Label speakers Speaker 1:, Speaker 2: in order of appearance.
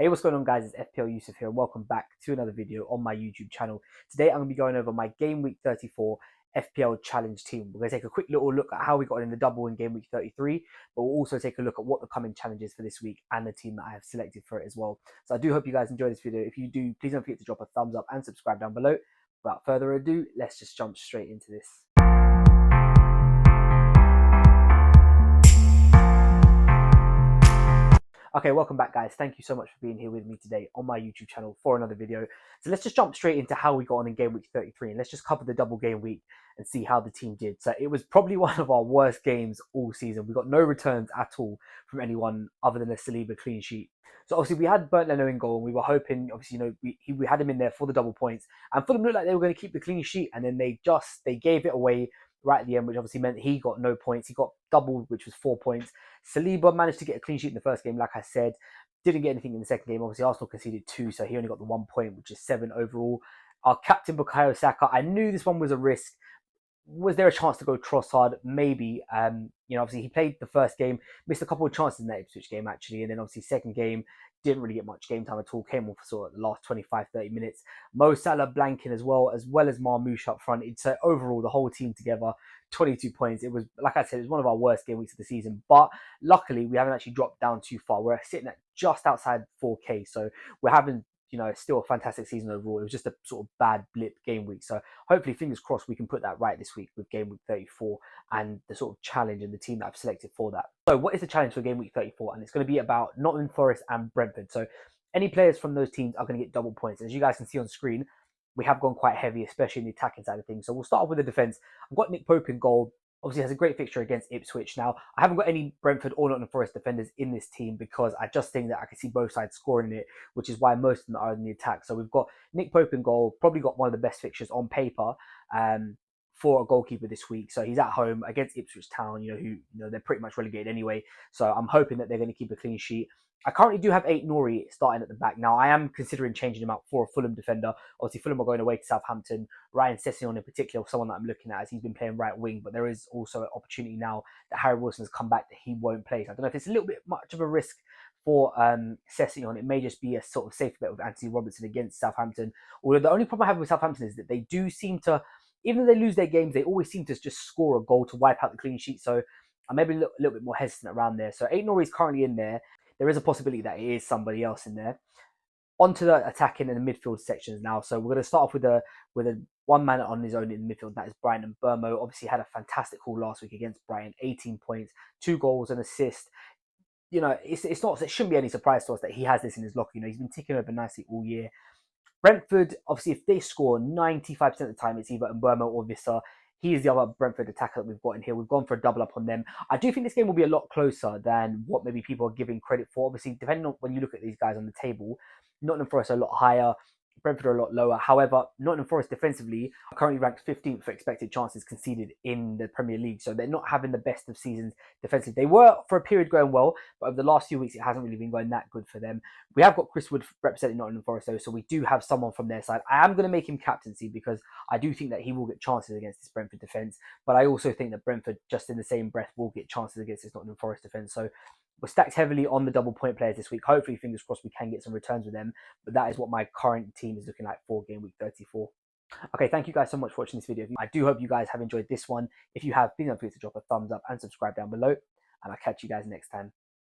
Speaker 1: Hey, what's going on, guys? It's FPL Yusuf here. Welcome back to another video on my YouTube channel. Today, I'm going to be going over my Game Week 34 FPL Challenge team. We're going to take a quick little look at how we got in the double in Game Week 33, but we'll also take a look at what the coming challenges for this week and the team that I have selected for it as well. So I do hope you guys enjoy this video. If you do, please don't forget to drop a thumbs up and subscribe down below. Without further ado, let's just jump straight into this. Okay, welcome back, guys. Thank you so much for being here with me today on my YouTube channel for another video. So let's just jump straight into how we got on in Game Week 33, and let's just cover the double game week and see how the team did. So it was probably one of our worst games all season. We got no returns at all from anyone other than a Saliba clean sheet. So obviously we had Bernd Leno in goal, and we were hoping, obviously, we had him in there for the double points, and Fulham looked like they were going to keep the clean sheet, and then they gave it away right at the end, which obviously meant he got no points. He got doubled, which was 4 points. Saliba managed to get a clean sheet in the first game, like I said. Didn't get anything in the second game. Obviously, Arsenal conceded 2, so he only got the 1 point, which is 7 overall. Our captain, Bukayo Saka, I knew this one was a risk. Was there a chance to go Trossard? Maybe. Obviously he played the first game, missed a couple of chances in that Ipswich game actually, and then obviously second game didn't really get much game time at all. Came on for sort of the last 25-30 minutes. Mo Salah blanking as well as Marmoush up front. So overall, the whole team together, 22 points. It was, like I said, it was one of our worst game weeks of the season. But luckily, we haven't actually dropped down too far. We're sitting at just outside 4K, so we're having still a fantastic season overall. It was just a sort of bad blip game week. So hopefully, fingers crossed, we can put that right this week with game week 34 and the sort of challenge and the team that I've selected for that. So what is the challenge for game week 34? And it's going to be about Nottingham Forest and Brentford. So any players from those teams are going to get double points. As you guys can see on screen, we have gone quite heavy, especially in the attacking side of things. So we'll start off with the defence. I've got Nick Pope in goal. Obviously has a great fixture against Ipswich. Now, I haven't got any Brentford or Nottingham Forest defenders in this team because I just think that I can see both sides scoring in it, which is why most of them are in the attack. So we've got Nick Pope in goal, probably got one of the best fixtures on paper for a goalkeeper this week. So he's at home against Ipswich Town, who they're pretty much relegated anyway. So I'm hoping that they're going to keep a clean sheet. I currently do have Aït-Nouri starting at the back. Now, I am considering changing him out for a Fulham defender. Obviously, Fulham are going away to Southampton. Ryan Sessegnon in particular, someone that I'm looking at, as he's been playing right wing. But there is also an opportunity now that Harry Wilson has come back that he won't play. So I don't know if it's a little bit much of a risk for Sessegnon. It may just be a sort of safe bet with Anthony Robertson against Southampton. Although the only problem I have with Southampton is that they do seem to, even though they lose their games, they always seem to just score a goal to wipe out the clean sheet. So I'm maybe a little bit more hesitant around there. So Aït-Nouri is currently in there. There is a possibility that it is somebody else in there. Onto the attacking and the midfield sections now. So we're going to start off with a one man on his own in the midfield. That is Brighton Mbeumo. Obviously had a fantastic haul last week against Brighton. 18 points, 2 goals, an assist. It's not. It shouldn't be any surprise to us that he has this in his locker. He's been ticking over nicely all year. Brentford, obviously, if they score 95% of the time, it's either Mbeumo or Vissa. He is the other Brentford attacker that we've got in here. We've gone for a double up on them. I do think this game will be a lot closer than what maybe people are giving credit for. Obviously, depending on when you look at these guys on the table, Nottingham Forest are a lot higher. Brentford are a lot lower. However, Nottingham Forest defensively are currently ranked 15th for expected chances conceded in the Premier League. So they're not having the best of seasons defensively. They were for a period going well, but over the last few weeks, it hasn't really been going that good for them. We have got Chris Wood representing Nottingham Forest, though, so we do have someone from their side. I am going to make him captaincy because I do think that he will get chances against this Brentford defence, but I also think that Brentford, just in the same breath, will get chances against this Nottingham Forest defence. So we're stacked heavily on the double point players this week. Hopefully, fingers crossed, we can get some returns with them. But that is what my current team is looking like for game week 34. Okay, thank you guys so much for watching this video. I do hope you guys have enjoyed this one. If you have, please don't forget to drop a thumbs up and subscribe down below. And I'll catch you guys next time.